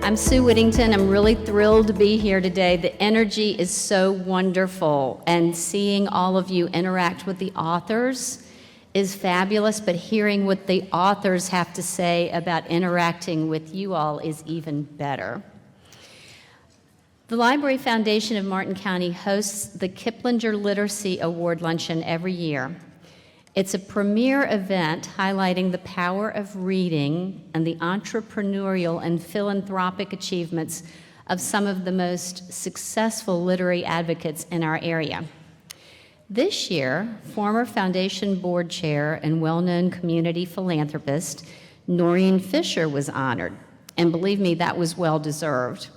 I'm Sue Whittington. I'm really thrilled to be here today. The energy is so wonderful, and seeing all of you interact with the authors is fabulous, but hearing what the authors have to say about interacting with you all is even better. The Library Foundation of Martin County hosts the Kiplinger Literacy Award Luncheon every year. It's a premier event highlighting the power of reading and the entrepreneurial and philanthropic achievements of some of the most successful literary advocates in our area. This year, former Foundation Board Chair and well-known community philanthropist Noreen Fisher was honored, and believe me, that was well-deserved.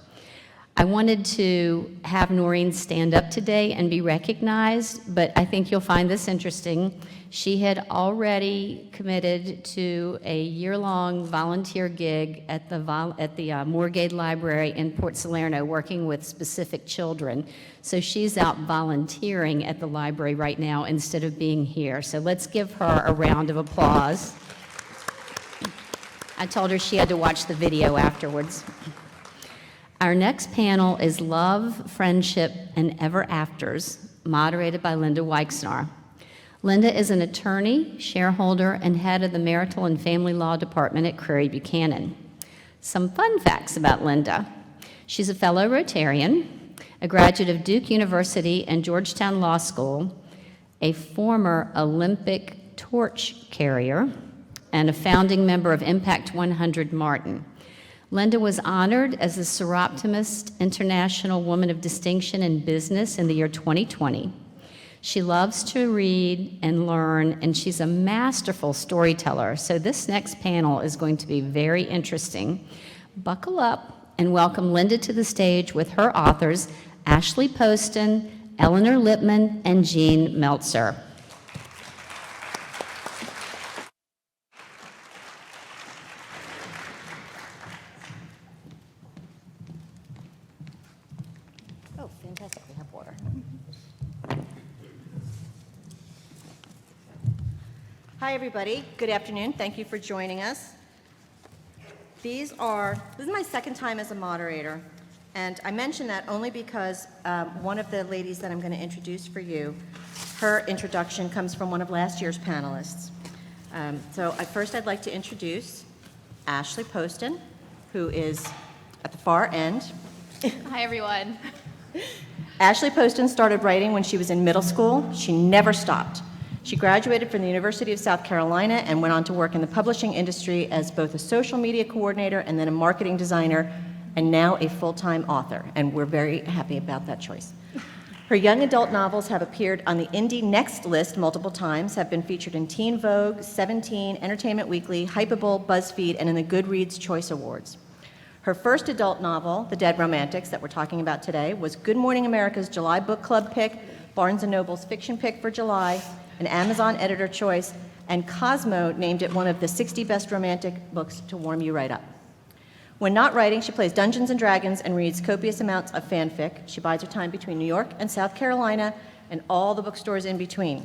I wanted to have Noreen stand up today and be recognized, but I think you'll find this interesting. She had already committed to a year-long volunteer gig at the Moorgate Library in Port Salerno, working with specific children. So she's out volunteering at the library right now instead of being here. So let's give her a round of applause. I told her she had to watch the video afterwards. Our next panel is Love, Friendship, and Ever Afters, moderated by Lina Weiksnar. Linda is an attorney, shareholder, and head of the Marital and Family Law Department at Crary Buchanan. Some fun facts about Linda. She's a fellow Rotarian, a graduate of Duke University and Georgetown Law School, a former Olympic torch carrier, and a founding member of Impact 100 Martin. Linda was honored as the Seroptimist International Woman of Distinction in Business in the year 2020. She loves to read and learn, and she's a masterful storyteller. So this next panel is going to be very interesting. Buckle up and welcome Linda to the stage with her authors, Ashley Poston, Elinor Lipman, and Jean Meltzer. Hi, everybody. Good afternoon. Thank you for joining us. This is my second time as a moderator, and I mention that only because one of the ladies that I'm going to introduce for you, her introduction comes from one of last year's panelists. First I'd like to introduce Ashley Poston, who is at the far end. Hi, everyone. Ashley Poston started writing when she was in middle school. She never stopped. She graduated from the University of South Carolina and went on to work in the publishing industry as both a social media coordinator and then a marketing designer, and now a full-time author, and we're very happy about that choice. Her young adult novels have appeared on the Indie Next list multiple times, have been featured in Teen Vogue, 17, Entertainment Weekly, Hypable, BuzzFeed, and in the Goodreads Choice Awards. Her first adult novel, The Dead Romantics, that we're talking about today, was Good Morning America's July Book Club pick, Barnes & Noble's fiction pick for July, an Amazon editor choice, and Cosmo named it one of the 60 best romantic books to warm you right up. When not writing, she plays Dungeons & Dragons and reads copious amounts of fanfic. She bides her time between New York and South Carolina and all the bookstores in between.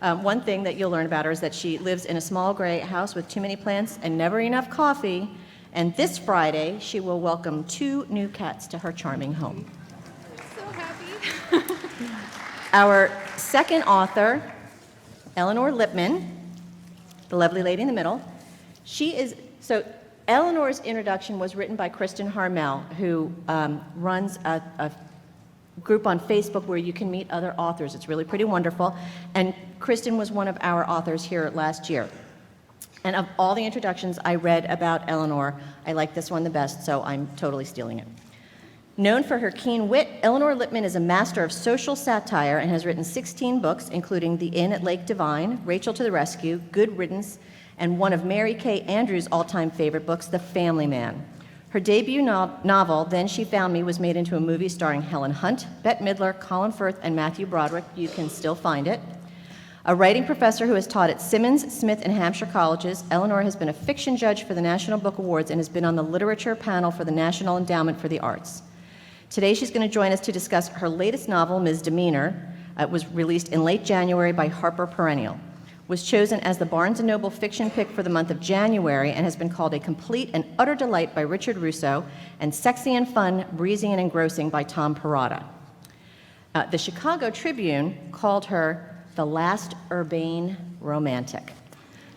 One thing that you'll learn about her is that she lives in a small gray house with too many plants and never enough coffee, and this Friday she will welcome 2 new cats to her charming home. So happy. Our second author, Elinor Lipman, the lovely lady in the middle. Elinor's introduction was written by Kristen Harmel, who runs a group on Facebook where you can meet other authors. It's really pretty wonderful. And Kristen was one of our authors here last year. And of all the introductions I read about Elinor, I like this one the best, so I'm totally stealing it. Known for her keen wit, Elinor Lipman is a master of social satire and has written 16 books, including The Inn at Lake Divine, Rachel to the Rescue, Good Riddance, and one of Mary Kay Andrews' all-time favorite books, The Family Man. Her debut novel, Then She Found Me, was made into a movie starring Helen Hunt, Bette Midler, Colin Firth, and Matthew Broderick. You can still find it. A writing professor who has taught at Simmons, Smith, and Hampshire colleges, Elinor has been a fiction judge for the National Book Awards and has been on the literature panel for the National Endowment for the Arts. Today she's going to join us to discuss her latest novel, Ms. Demeanor. It was released in late January by Harper Perennial. was chosen as the Barnes & Noble fiction pick for the month of January and has been called a complete and utter delight by Richard Russo and sexy and fun, breezy and engrossing by Tom Perrotta. The Chicago Tribune called her the last urbane romantic.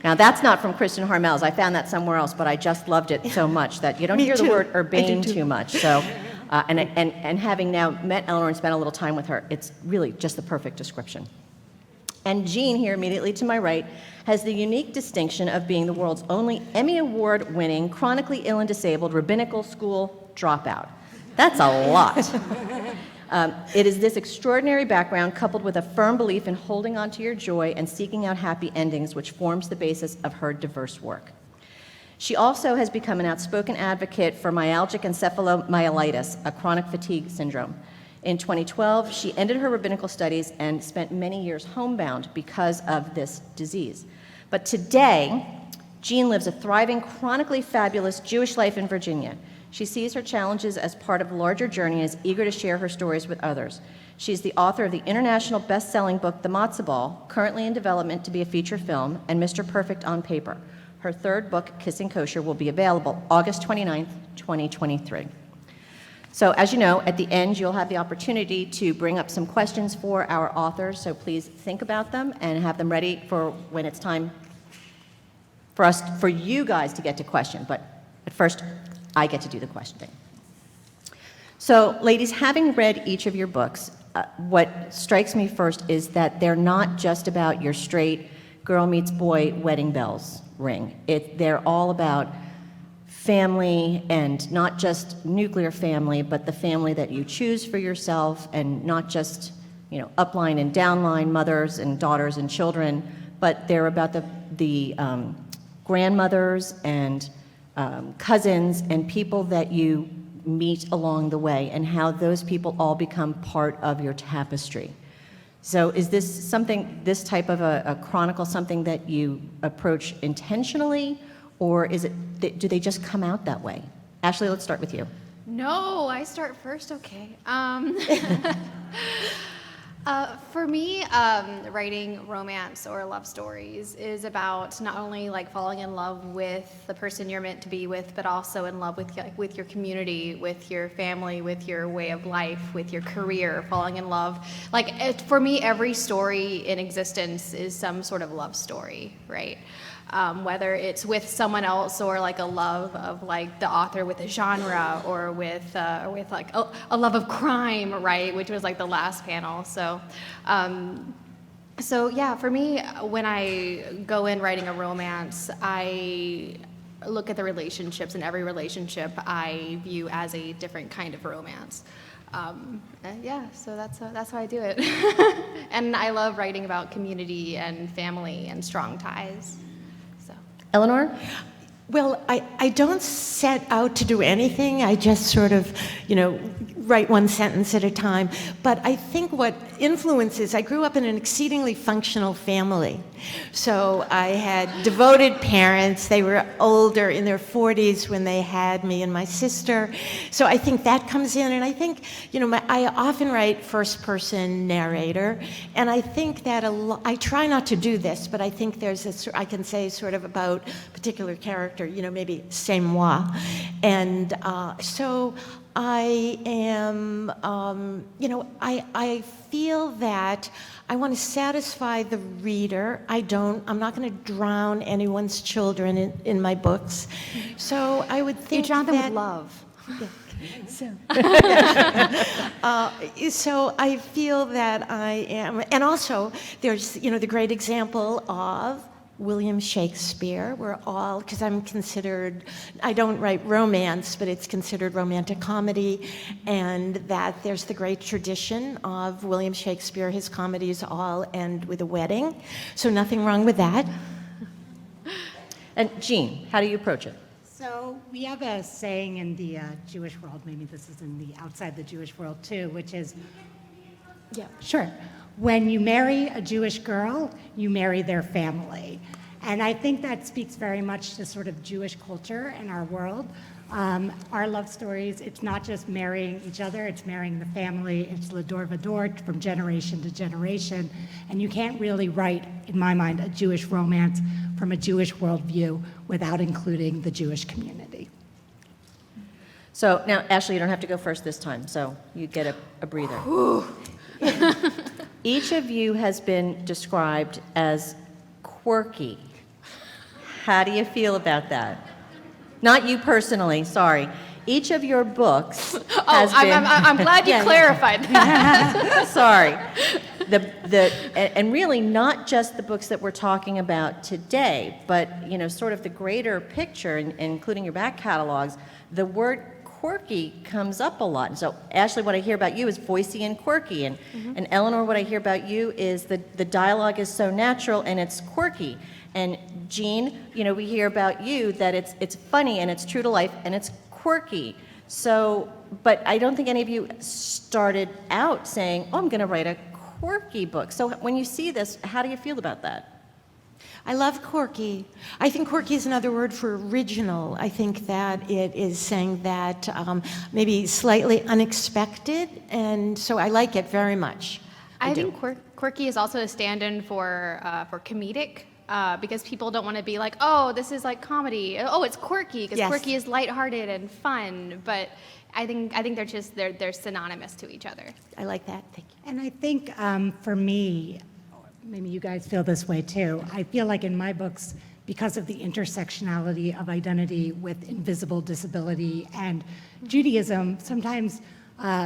Now, that's not from Kristen Harmel's. I found that somewhere else, but I just loved it so much that you don't hear the word urbane too much. So, and having now met Elinor and spent a little time with her, it's really just the perfect description. And Jean, here immediately to my right, has the unique distinction of being the world's only Emmy Award-winning, chronically ill and disabled rabbinical school dropout. That's a lot. It is this extraordinary background coupled with a firm belief in holding on to your joy and seeking out happy endings which forms the basis of her diverse work. She also has become an outspoken advocate for myalgic encephalomyelitis, a chronic fatigue syndrome. In 2012, she ended her rabbinical studies and spent many years homebound because of this disease. But today, Jean lives a thriving, chronically fabulous Jewish life in Virginia. She sees her challenges as part of a larger journey and is eager to share her stories with others. She's the author of the international best-selling book, The Matzah Ball, currently in development to be a feature film, and Mr. Perfect on Paper. Her third book, Kissing Kosher, will be available August 29th, 2023. So as you know, at the end, you'll have the opportunity to bring up some questions for our authors, so please think about them and have them ready for when it's time for you guys to get to question. But at first, I get to do the questioning. So, ladies, having read each of your books, what strikes me first is that they're not just about your straight girl meets boy wedding bells ring. They're all about family, and not just nuclear family, but the family that you choose for yourself, and not just, upline and downline mothers and daughters and children, but they're about the grandmothers and cousins and people that you meet along the way, and how those people all become part of your tapestry. So is this type of a chronicle something that you approach intentionally, or do they just come out that way? Ashley, let's start with you. No, I start first, okay. For me, writing romance or love stories is about not only falling in love with the person you're meant to be with, but also in love with your community, with your family, with your way of life, with your career, falling in love. For me, every story in existence is some sort of love story, right? Whether it's with someone else or a love of the author with a genre, or with a love of crime, right? Which was the last panel. So yeah, for me, when I go in writing a romance, I look at the relationships, and every relationship I view as a different kind of romance. Yeah, so that's how I do it. And I love writing about community and family and strong ties. Elinor? Well, I don't set out to do anything. I just sort of, write one sentence at a time. But I think what influences, I grew up in an exceedingly functional family. So I had devoted parents. They were older, in their 40s when they had me and my sister. So I think that comes in. And I think, I often write first-person narrator. And I think that I try not to do this, but I think I can say sort of about a particular character, maybe c'est moi. And so I am, I feel that I want to satisfy the reader. I'm not going to drown anyone's children in my books. So I would think you drown them with love. Yeah. So I feel that I am, and also there's, the great example of William Shakespeare. We're all, because I don't write romance, but it's considered romantic comedy, and that there's the great tradition of William Shakespeare. His comedies all end with a wedding, so nothing wrong with that. And Jean, how do you approach it? So we have a saying in the Jewish world, maybe this is in the outside the Jewish world too, which is, yeah, sure. When you marry a Jewish girl, you marry their family. And I think that speaks very much to sort of Jewish culture and our world. Our love stories, it's not just marrying each other, it's marrying the family, it's lador vador from generation to generation. And you can't really write, in my mind, a Jewish romance from a Jewish worldview without including the Jewish community. So now, Ashley, you don't have to go first this time, so you get a breather. Each of you has been described as quirky. How do you feel about that? Not you personally, sorry. Each of your books has been... I'm glad you clarified that. Sorry. And really not just the books that we're talking about today, but sort of the greater picture, including your back catalogs, the word quirky comes up a lot. And so, Ashley, what I hear about you is voicey and quirky, and Elinor, what I hear about you is the dialogue is so natural and it's quirky. And Jean, we hear about you that it's funny and it's true to life and it's quirky. So, but I don't think any of you started out saying, "Oh, I'm going to write a quirky book." So when you see this, how do you feel about that? I love quirky. I think quirky is another word for original. I think that it is saying that maybe slightly unexpected, and so I like it very much. I think quirky is also a stand-in for comedic. Because people don't want to be like, oh, this is like comedy. Oh, it's quirky, because quirky is lighthearted and fun. But I think they're synonymous to each other. I like that. Thank you. And I think for me, maybe you guys feel this way too, I feel like in my books, because of the intersectionality of identity with invisible disability and Judaism, sometimes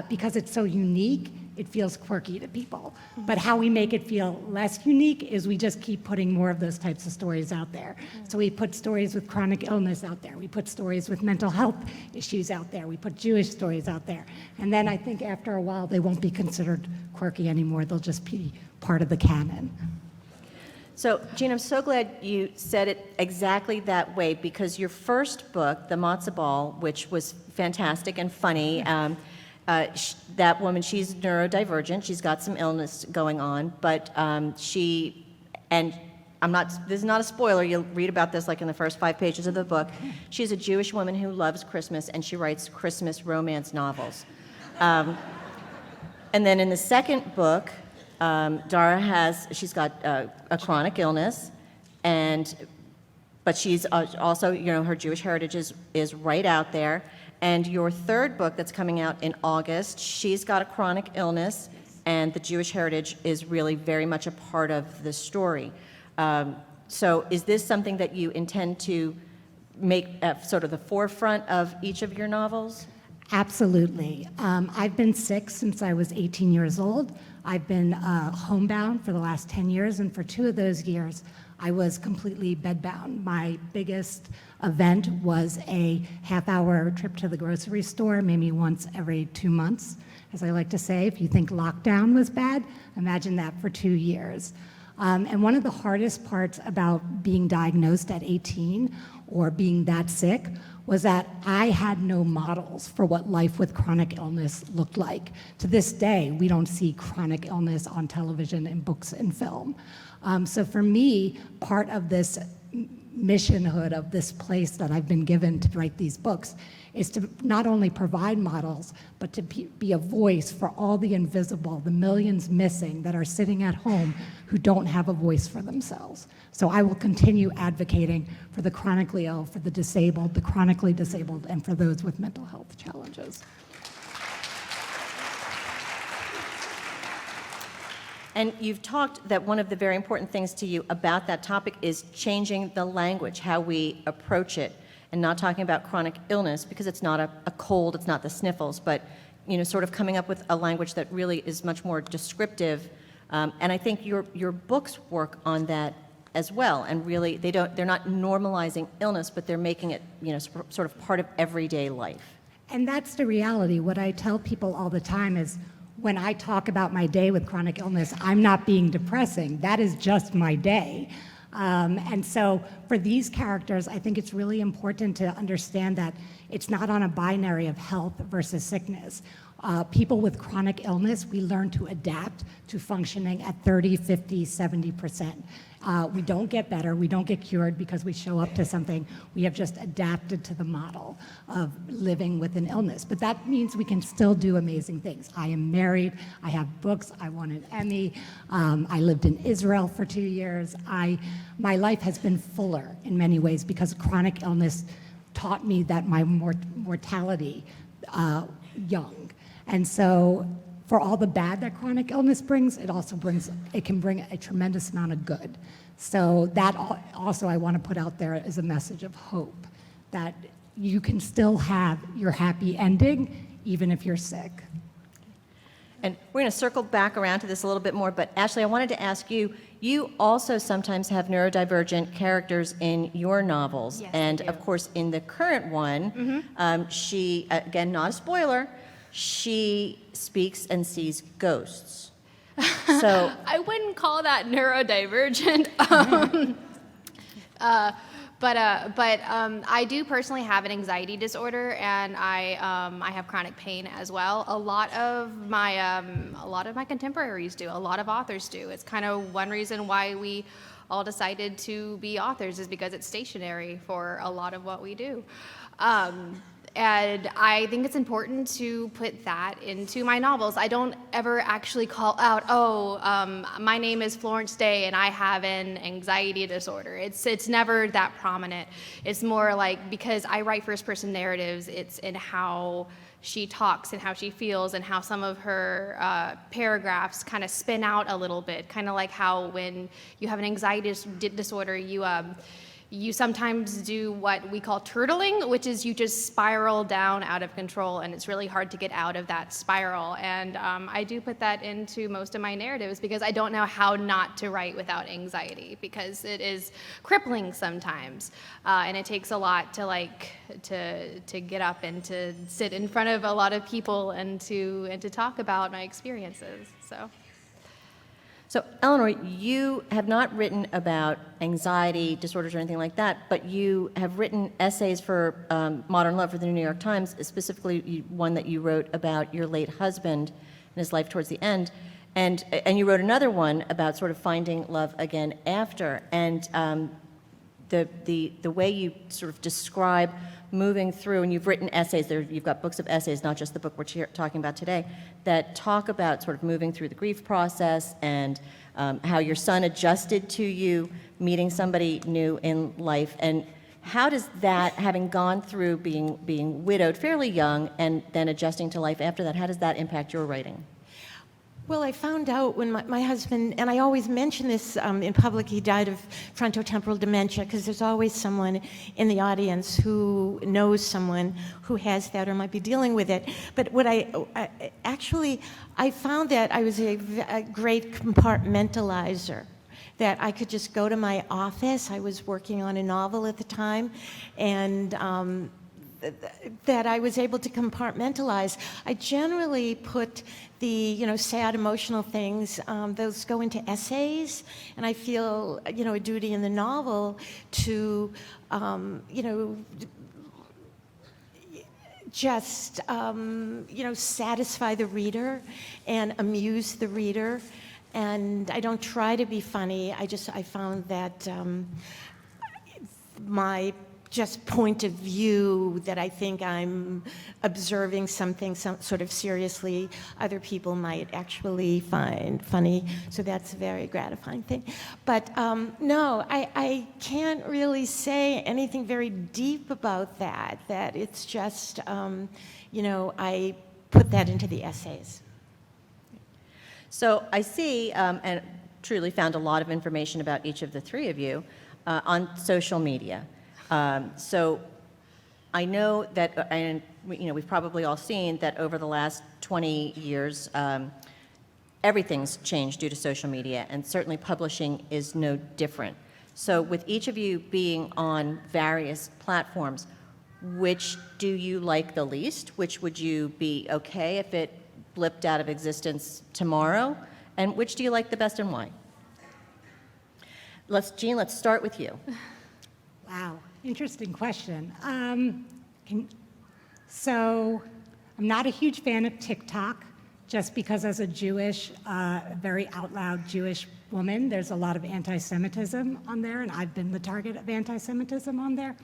because it's so unique, it feels quirky to people. But how we make it feel less unique is we just keep putting more of those types of stories out there. So we put stories with chronic illness out there. We put stories with mental health issues out there. We put Jewish stories out there. And then I think after a while, they won't be considered quirky anymore. They'll just be part of the canon. So, Jean, I'm so glad you said it exactly that way, because your first book, The Matzah Ball, which was fantastic and funny, that woman, she's neurodivergent. She's got some illness going on, but this is not a spoiler. You'll read about this like in the first 5 pages of the book. She's a Jewish woman who loves Christmas, and she writes Christmas romance novels. And then in the second book, Dara she's got a chronic illness, but she's also, her Jewish heritage is right out there. And your third book that's coming out in August, she's got a chronic illness, and the Jewish heritage is really very much a part of the story. So is this something that you intend to make at sort of the forefront of each of your novels? Absolutely. I've been sick since I was 18 years old. I've been homebound for the last 10 years, and for 2 of those years, I was completely bedbound. My biggest event was a half-hour trip to the grocery store, maybe once every 2 months. As I like to say, if you think lockdown was bad, imagine that for 2 years. And one of the hardest parts about being diagnosed at 18 or being that sick was that I had no models for what life with chronic illness looked like. To this day, we don't see chronic illness on television, in books, and film. So for me, part of this missionhood of this place that I've been given to write these books is to not only provide models, but to be a voice for all the invisible, the millions missing that are sitting at home who don't have a voice for themselves. So I will continue advocating for the chronically ill, for the disabled, the chronically disabled, and for those with mental health challenges. And you've talked that one of the very important things to you about that topic is changing the language, how we approach it, and not talking about chronic illness, because it's not a cold, it's not the sniffles, but sort of coming up with a language that really is much more descriptive. And I think your books work on that as well. And really, they're not normalizing illness, but they're making it sort of part of everyday life. And that's the reality. What I tell people all the time is, when I talk about my day with chronic illness, I'm not being depressing. That is just my day. And so for these characters, I think it's really important to understand that it's not on a binary of health versus sickness. People with chronic illness, we learn to adapt to functioning at 30, 50, 70%. We don't get better, we don't get cured because we show up to something. We have just adapted to the model of living with an illness. But that means we can still do amazing things. I am married, I have books, I won an Emmy, I lived in Israel for 2 years. My life has been fuller in many ways because chronic illness taught me that my mortality young. And so for all the bad that chronic illness brings, it can bring a tremendous amount of good. So that also I want to put out there as a message of hope, that you can still have your happy ending even if you're sick. And we're going to circle back around to this a little bit more, but Ashley, I wanted to ask you, you also sometimes have neurodivergent characters in your novels. Yes, and I do. of course, in the current one, she, again, not a spoiler, she speaks and sees ghosts. So I wouldn't call that neurodivergent. But I do personally have an anxiety disorder, and I have chronic pain as well. A lot of my contemporaries do. A lot of authors do. It's kind of one reason why we all decided to be authors, is because it's stationary for a lot of what we do. And I think it's important to put that into my novels. I don't ever actually call out, my name is Florence Day and I have an anxiety disorder. It's never that prominent. It's more like, because I write first-person narratives, it's in how she talks and how she feels and how some of her paragraphs kind of spin out a little bit, kind of like how when you have an anxiety disorder, you sometimes do what we call turtling, which is you just spiral down out of control, and it's really hard to get out of that spiral. And I do put that into most of my narratives because I don't know how not to write without anxiety, because it is crippling sometimes, and it takes a lot to get up and to sit in front of a lot of people and to talk about my experiences. So, Elinor, you have not written about anxiety disorders or anything like that, but you have written essays for Modern Love for the New York Times, specifically one that you wrote about your late husband and his life towards the end, and you wrote another one about sort of finding love again after, and the way you sort of describe moving through, and you've written essays there, you've got books of essays, not just the book we're talking about today, that talk about sort of moving through the grief process and how your son adjusted to you, meeting somebody new in life, and how does that, having gone through being widowed fairly young and then adjusting to life after that, how does that impact your writing? Well, I found out when my husband, and I always mention this in public, he died of frontotemporal dementia, because there's always someone in the audience who knows someone who has that or might be dealing with it. But what I found that I was a great compartmentalizer, that I could just go to my office. I was working on a novel at the time, and that I was able to compartmentalize. I generally put the sad emotional things, those go into essays, and I feel a duty in the novel to just satisfy the reader and amuse the reader. And I don't try to be funny. I found that my just point of view, that I think I'm observing something sort of seriously, other people might actually find funny. So that's a very gratifying thing. But no, I can't really say anything very deep about that it's just, I put that into the essays. So I see, and truly found a lot of information about each of the three of you on social media. So I know that, and we've probably all seen that over the last 20 years, everything's changed due to social media, and certainly publishing is no different. So with each of you being on various platforms, which do you like the least? Which would you be okay if it blipped out of existence tomorrow? And which do you like the best, and why? Jean, let's start with you. Wow, interesting question. So I'm not a huge fan of TikTok, just because as a Jewish, very out loud Jewish woman, there's a lot of anti-Semitism on there, and I've been the target of anti-Semitism on there.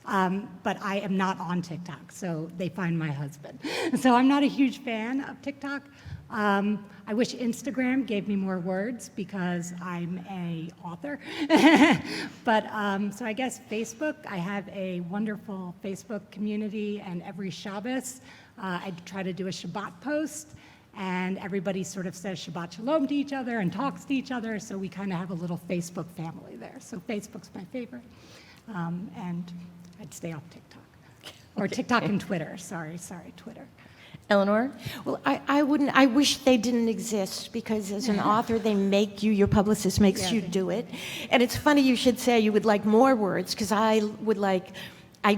But I am not on TikTok, so they find my husband. So I'm not a huge fan of TikTok. I wish Instagram gave me more words because I'm an author. But so I guess Facebook, I have a wonderful Facebook community, and every Shabbos I try to do a Shabbat post, and everybody sort of says Shabbat Shalom to each other and talks to each other, so we kind of have a little Facebook family there. So Facebook's my favorite, and I'd stay off TikTok. Or TikTok and Twitter, sorry, Twitter. Elinor? Well, I wish they didn't exist, because as an author, they make you, your publicist makes you do it. And it's funny you should say you would like more words, because I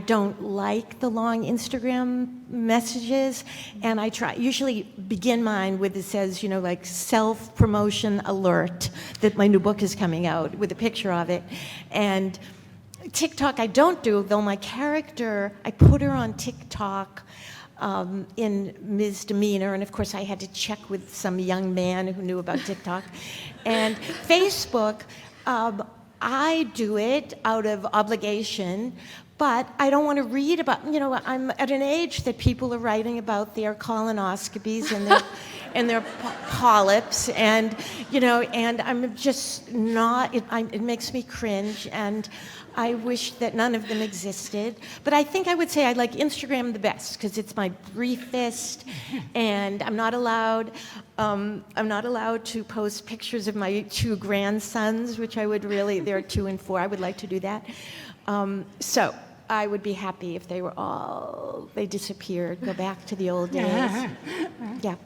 don't like the long Instagram messages, and I usually begin mine with, it says, like self-promotion alert that my new book is coming out, with a picture of it. And TikTok I don't do, though my character, I put her on TikTok in Ms. Demeanor, and of course I had to check with some young man who knew about TikTok. And Facebook, I do it out of obligation, but I don't want to read about, I'm at an age that people are writing about their colonoscopies and their polyps, and and I'm just not, it makes me cringe, and I wish that none of them existed. But I think I would say I like Instagram the best, because it's my briefest, and I'm not allowed to post pictures of my 2 grandsons, which I would really, they're 2 and 4, I would like to do that. So I would be happy if they disappeared, go back to the old days. Yeah.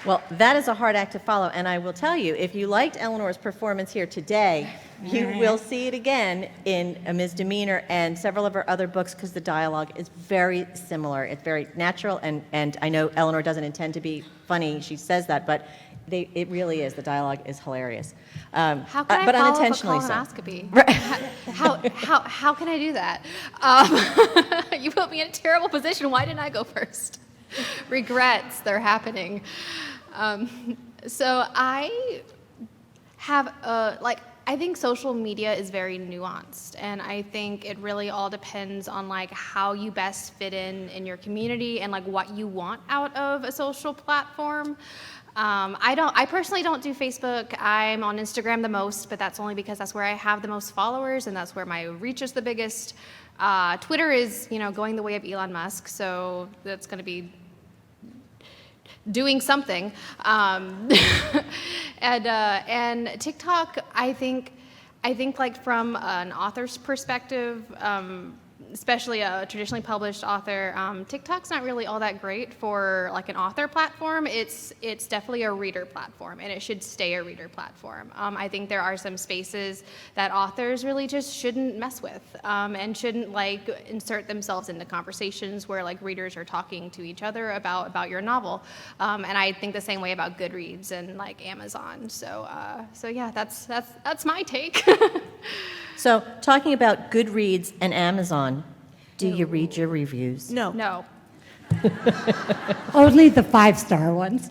Well, that is a hard act to follow, and I will tell you, if you liked Elinor's performance here today, you will see it again in Ms. Demeanor and several of her other books, because the dialogue is very similar. It's very natural, and I know Elinor doesn't intend to be funny, she says that, but it really is. The dialogue is hilarious. How can I but follow up a unintentionally so. colonoscopy? How can I do that? You put me in a terrible position. Why didn't I go first? Regrets, they're happening. So I have I think social media is very nuanced, and I think it really all depends on how you best fit in your community, and what you want out of a social platform. I personally don't do Facebook. I'm on Instagram the most, but that's only because that's where I have the most followers, and that's where my reach is the biggest. Twitter is, going the way of Elon Musk, so that's going to be doing something. And TikTok, I think from an author's perspective, especially a traditionally published author, TikTok's not really all that great for an author platform. It's definitely a reader platform, and it should stay a reader platform. I think there are some spaces that authors really just shouldn't mess with, and shouldn't insert themselves into conversations where readers are talking to each other about your novel. And I think the same way about Goodreads and Amazon. So yeah, that's my take. So, talking about Goodreads and Amazon, do you read your reviews? No. No. Only the 5-star ones.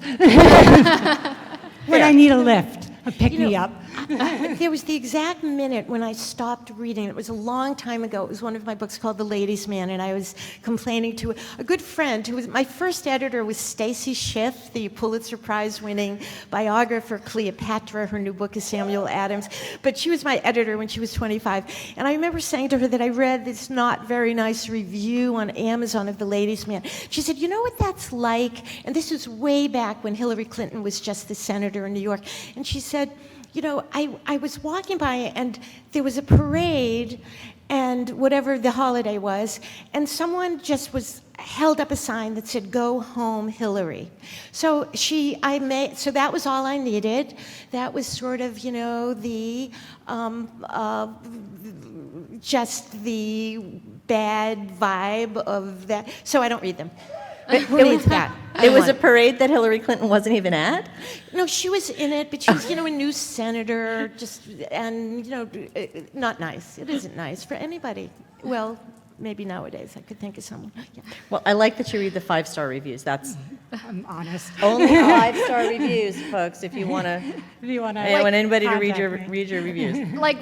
When I need a lift, a pick-me-up. There was the exact minute when I stopped reading. It was a long time ago. It was one of my books called The Ladies' Man, and I was complaining to a good friend who was, my first editor was Stacy Schiff, the Pulitzer Prize-winning biographer Cleopatra. Her new book is Samuel Adams. But she was my editor when she was 25. And I remember saying to her that I read this not very nice review on Amazon of The Ladies' Man. She said, "You know what that's like?" And this was way back when Hillary Clinton was just the senator in New York. And she said, I was walking by, and there was a parade, and whatever the holiday was, and someone just held up a sign that said, "Go home, Hillary." So so that was all I needed. That was sort of, just the bad vibe of that. So I don't read them. Who needs that? It was a parade that Hillary Clinton wasn't even at? No, she was in it, but she was, a new senator, not nice. It isn't nice for anybody. Well, maybe nowadays I could think of someone. Yeah. Well, I like that you read the 5-star reviews. That's I'm honest. only 5-star reviews, folks, if you want to. If you want to, I want anybody to read contact me. read your reviews. Like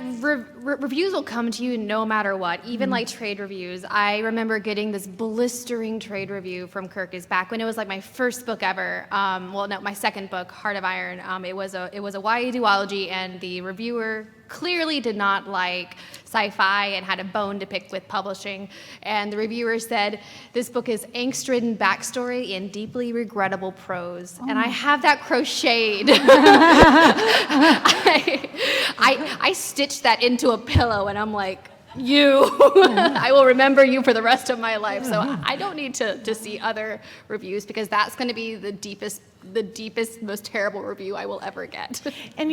reviews will come to you no matter what, even like trade reviews. I remember getting this blistering trade review from Kirkus back when it was like my first book ever. Well, no, my second book, Heart of Iron. It was a YA duology, and the reviewer clearly did not like sci-fi and had a bone to pick with publishing. And the reviewer said, "This book is angst-ridden backstory in deeply regrettable prose." And I have that crocheted. I stitched that into a pillow, and I'm like, I will remember you for the rest of my life. So I don't need to see other reviews, because that's going to be the deepest, most terrible review I will ever get. And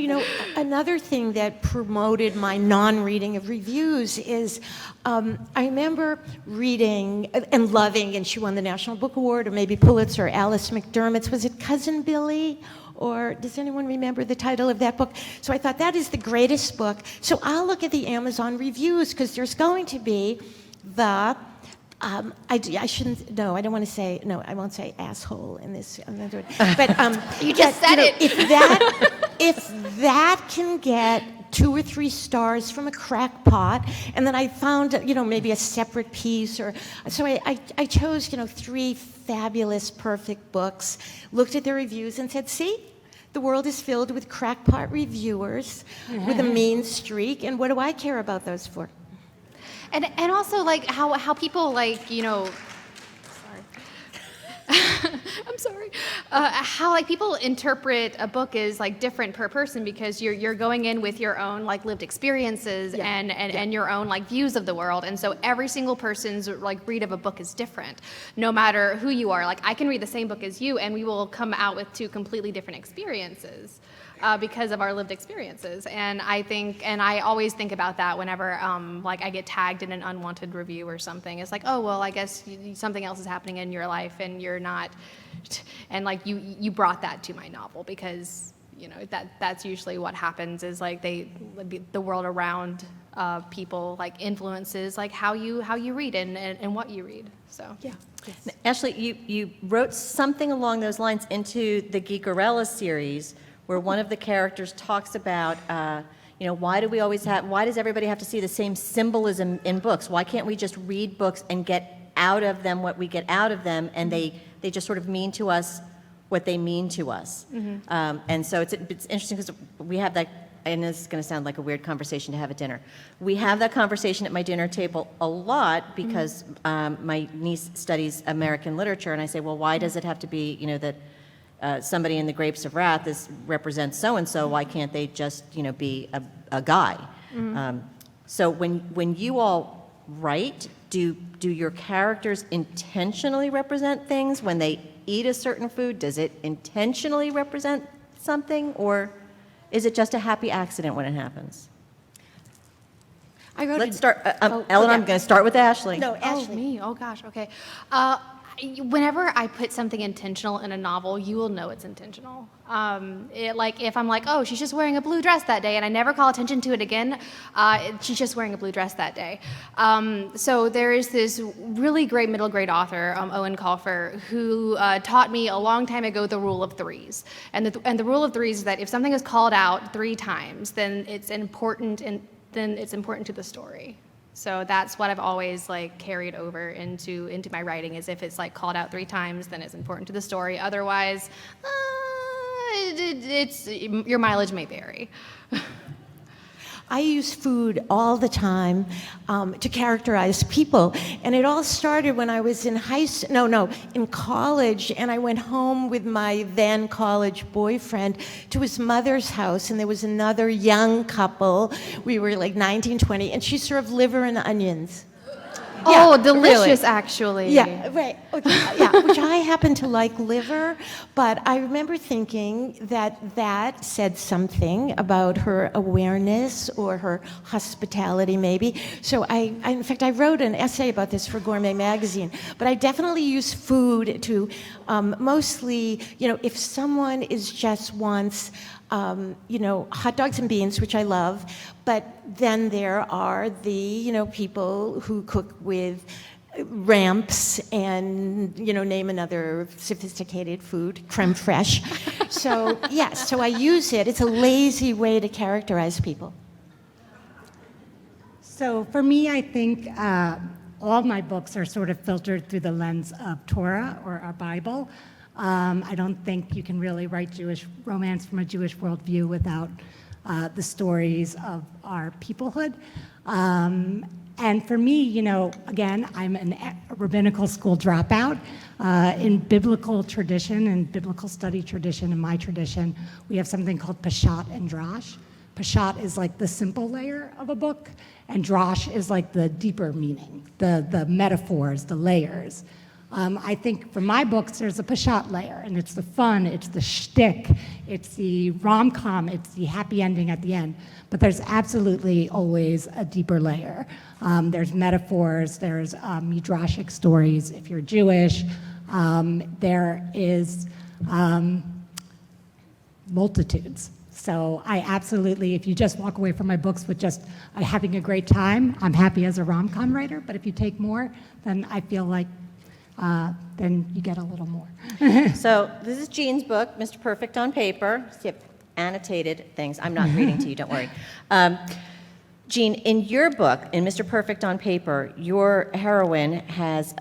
another thing that promoted my non-reading of reviews is I remember reading and loving, and she won the National Book Award, or maybe Pulitzer, Alice McDermott's, was it Cousin Billy? Or does anyone remember the title of that book? So I thought, that is the greatest book. So I'll look at the Amazon reviews, because there's going to be the, I shouldn't, no, I don't want to say, no, I won't say asshole in this. I'm not doing it. But You just said it. If that can get 2 or 3 stars from a crackpot, and then I found, maybe a separate piece, or so I chose, 3 fabulous, perfect books, looked at their reviews and said, see, the world is filled with crackpot reviewers with a mean streak, and what do I care about those for? And also like how people I'm sorry. How like people interpret a book is like different per person, because you're going in with your own like lived experiences and your own like views of the world, and so every single person's like read of a book is different, no matter who you are. Like I can read the same book as you, and we will come out with 2 completely different experiences. Because of our lived experiences. And I always think about that whenever like I get tagged in an unwanted review or something. It's like, oh, well, I guess something else is happening in your life and you're not, and like you brought that to my novel, because that's usually what happens, is like the world around people like influences like how you read and what you read. So yeah. Yes. Ashley, you wrote something along those lines into the Geekerella series, where one of the characters talks about, why does everybody have to see the same symbolism in books? Why can't we just read books and get out of them what we get out of them, and they just sort of mean to us what they mean to us? Mm-hmm. And so it's interesting, because we have that, and this is going to sound like a weird conversation to have at dinner. We have that conversation at my dinner table a lot, because my niece studies American literature, and I say, well, why does it have to be, that somebody in the Grapes of Wrath represents so-and-so, why can't they just, be a guy? Mm-hmm. So when you all write, do your characters intentionally represent things? When they eat a certain food, does it intentionally represent something? Or is it just a happy accident when it happens? Let's start. Ellen, yeah. I'm going to start with Ashley. No, Ashley. Oh, me? Oh, gosh, okay. Whenever I put something intentional in a novel, you will know it's intentional. Like if I'm like, oh, she's just wearing a blue dress that day, and I never call attention to it again, she's just wearing a blue dress that day. So there is this really great middle grade author, Owen Colfer, who taught me a long time ago the rule of 3s. And the rule of 3s is that if something is called out 3 times, then it's important, and then it's important to the story. So that's what I've always like carried over into my writing, is if it's like called out 3 times, then it's important to the story. Otherwise, it's your mileage may vary. I use food all the time to characterize people, and it all started when I was in in college, and I went home with my then college boyfriend to his mother's house, and there was another young couple. We were like 19, 20, and she served liver and onions. Oh, Yeah, delicious, really. actually. Yeah, right. Okay. Yeah, which I happen to like liver, but I remember thinking that said something about her awareness or her hospitality, maybe. So in fact, I wrote an essay about this for Gourmet Magazine, but I definitely use food to mostly, if someone is just wants hot dogs and beans, which I love, but then there are the, people who cook with ramps and, name another sophisticated food, creme fraiche. So, yes, so I use it. It's a lazy way to characterize people. So for me, I think all my books are sort of filtered through the lens of Torah or our Bible. I don't think you can really write Jewish romance from a Jewish worldview without the stories of our peoplehood. And for me, again, I'm a rabbinical school dropout. In biblical tradition and biblical study tradition, in my tradition, we have something called Peshat and Drash. Peshat is like the simple layer of a book, and Drash is like the deeper meaning, the metaphors, the layers. I think for my books, there's a Peshat layer, and it's the fun, it's the shtick, it's the rom-com, it's the happy ending at the end. But there's absolutely always a deeper layer. There's metaphors, there's midrashic stories if you're Jewish. There is multitudes. So I absolutely, if you just walk away from my books with just having a great time, I'm happy as a rom-com writer. But if you take more, then I feel like then you get a little more. So this is Jean's book, Mr. Perfect on Paper. So you have annotated things. I'm not reading to you, don't worry. Jean, in your book, in Mr. Perfect on Paper, your heroine has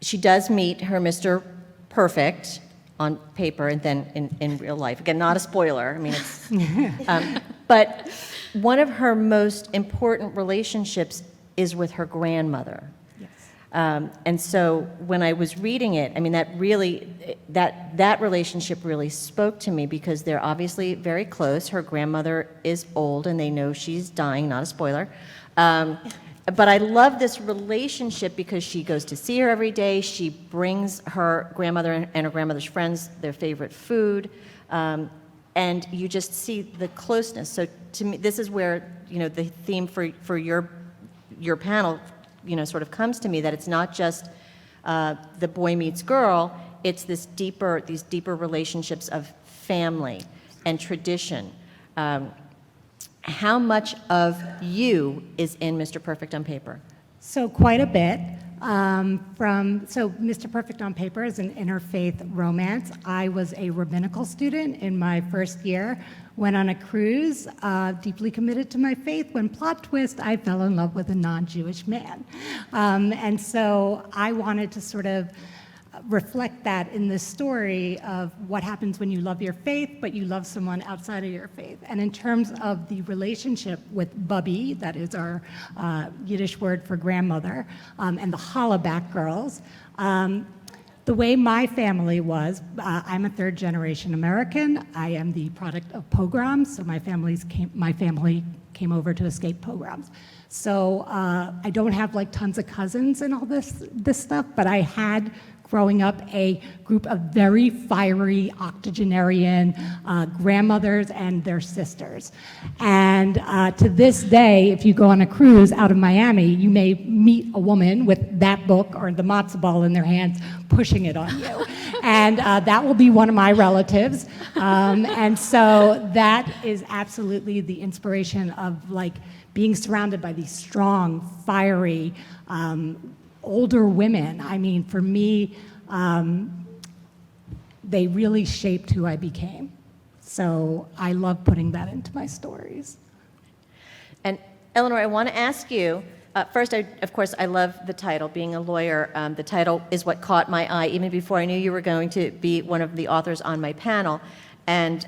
she does meet her Mr. Perfect on paper and then in real life. Again, not a spoiler. I mean, it's... but one of her most important relationships is with her grandmother. And so when I was reading it, I mean, that relationship really spoke to me because they're obviously very close. Her grandmother is old and they know she's dying, not a spoiler. But I love this relationship because she goes to see her every day. She brings her grandmother and her grandmother's friends their favorite food. And you just see the closeness. So to me, this is where, the theme for your panel sort of comes to me, that it's not just the boy meets girl, it's these deeper relationships of family and tradition. How much of you is in Mr. Perfect on Paper? So quite a bit. So Mr. Perfect on Paper is an interfaith romance. I was a rabbinical student in my first year, went on a cruise, deeply committed to my faith. When plot twist, I fell in love with a non-Jewish man. And so I wanted to sort of reflect that in this story of what happens when you love your faith, but you love someone outside of your faith. And in terms of the relationship with Bubby, that is our Yiddish word for grandmother, and the Hollaback girls, the way my family was, I'm a third-generation American. I am the product of pogroms, so my family came over to escape pogroms. So I don't have like tons of cousins and all this stuff, but I had, growing up, a group of very fiery octogenarian grandmothers and their sisters. And to this day, if you go on a cruise out of Miami, you may meet a woman with that book or the matzo ball in their hands pushing it on you. And that will be one of my relatives. And so that is absolutely the inspiration of like being surrounded by these strong, fiery, older women. I mean, for me, they really shaped who I became. So I love putting that into my stories. And Elinor, I want to ask you, first, of course, I love the title, being a lawyer. The title is what caught my eye even before I knew you were going to be one of the authors on my panel. And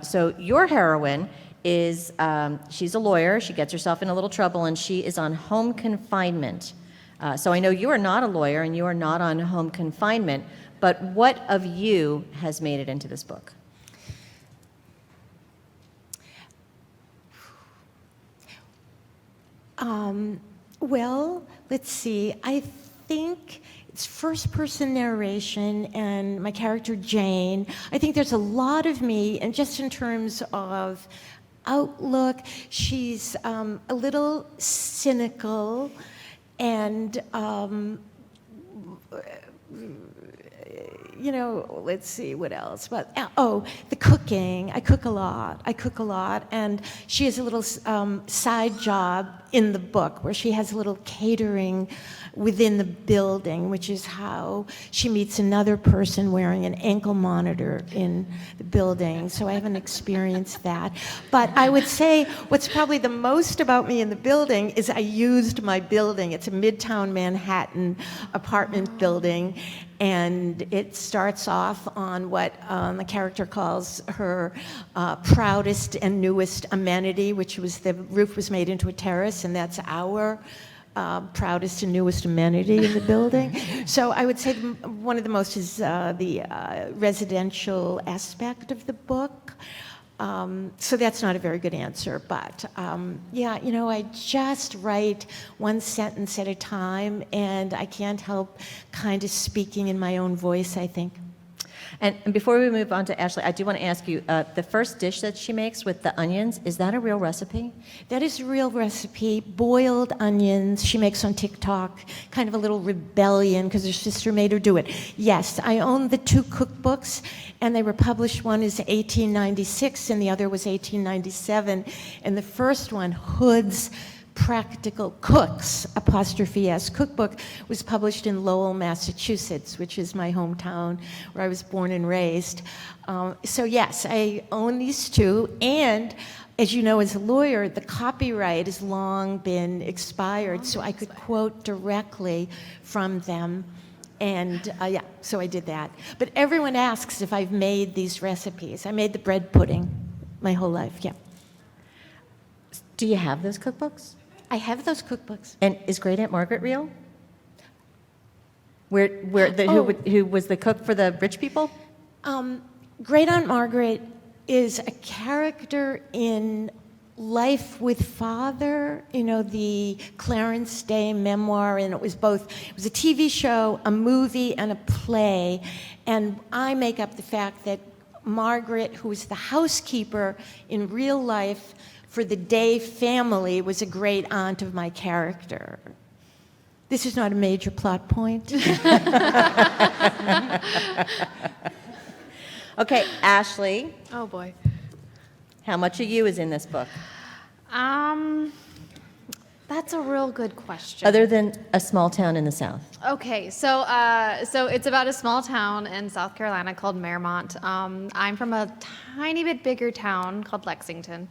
so your heroine is, she's a lawyer, she gets herself in a little trouble, and she is on home confinement. So I know you are not a lawyer and you are not on home confinement, but what of you has made it into this book? Well, let's see. I think it's first-person narration and my character Jane. I think there's a lot of me, and just in terms of outlook, she's a little cynical and let's see what else. But the cooking. I cook a lot, and she has a little side job in the book where she has a little catering within the building, which is how she meets another person wearing an ankle monitor in the building. So I haven't experienced that. But I would say what's probably the most about me in the building is I used my building. It's a Midtown Manhattan apartment building, and it starts off on what the character calls her proudest and newest amenity, which was the roof was made into a terrace, and that's our proudest and newest amenity in the building. So I would say one of the most is the residential aspect of the book. So that's not a very good answer, but I just write one sentence at a time, and I can't help kind of speaking in my own voice, I think. And before we move on to Ashley, I do want to ask you, the first dish that she makes with the onions, is that a real recipe? That is a real recipe, boiled onions she makes on TikTok, kind of a little rebellion because her sister made her do it. Yes, I own the two cookbooks, and they were published. One is 1896 and the other was 1897. And the first one, Hood's Practical Cooks, '(s) cookbook, was published in Lowell, Massachusetts, which is my hometown where I was born and raised. So yes, I own these two, and as you know, as a lawyer, the copyright has long been expired, so I could quote directly from them. And so I did that. But everyone asks if I've made these recipes. I made the bread pudding my whole life, yeah. Do you have those cookbooks? I have those cookbooks. And is Great Aunt Margaret real? Who was the cook for the rich people? Great Aunt Margaret is a character in Life with Father, the Clarence Day memoir, and it was a TV show, a movie, and a play. And I make up the fact that Margaret, who was the housekeeper in real life for the Day family, was a great aunt of my character. This is not a major plot point. Okay, Ashley. Oh boy. How much of you is in this book? That's a real good question. Other than a small town in the South. Okay, so it's about a small town in South Carolina called Marymount. I'm from a tiny bit bigger town called Lexington.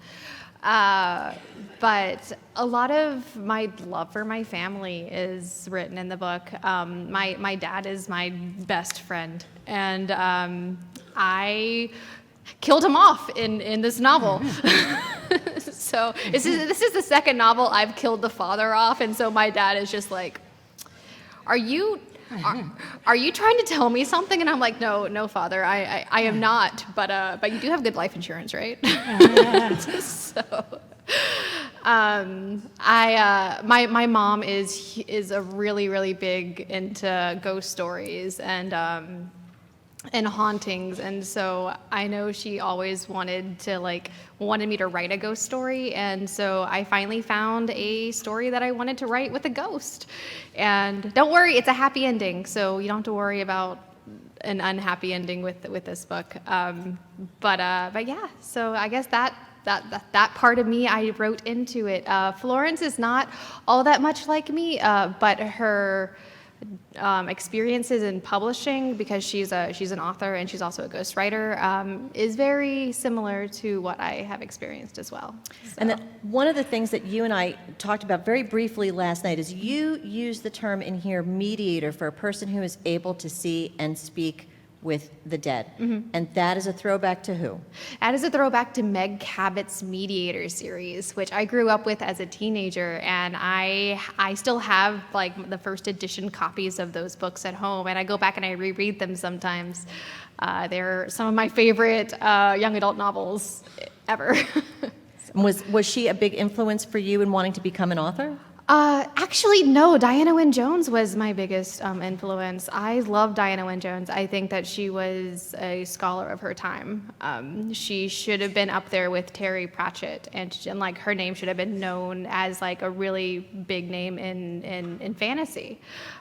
But a lot of my love for my family is written in the book. My dad is my best friend, and I killed him off in this novel. So this is the second novel I've killed the father off, and so my dad is just like, are you trying to tell me something? And I'm like, no, father, I am not. But you do have good life insurance, right? So, my mom is a really big into ghost stories and hauntings, and so I know she always wanted me to write a ghost story, and so I finally found a story that I wanted to write with a ghost. And don't worry, it's a happy ending, so you don't have to worry about an unhappy ending with this book. But yeah, so I guess that part of me I wrote into it. Florence is not all that much like me, but her experiences in publishing, because she's an author and she's also a ghostwriter, is very similar to what I have experienced as well. So. And one of the things that you and I talked about very briefly last night is you use the term in here, mediator, for a person who is able to see and speak with the dead. Mm-hmm. And that is a throwback to who? That is a throwback to Meg Cabot's Mediator series, which I grew up with as a teenager, and I still have the first edition copies of those books at home, and I go back and I reread them sometimes. They're some of my favorite young adult novels ever. Was she a big influence for you in wanting to become an author? Actually, no. Diana Wynne Jones was my biggest influence. I love Diana Wynne Jones. I think that she was a scholar of her time. She should have been up there with Terry Pratchett, and like her name should have been known as like a really big name in fantasy.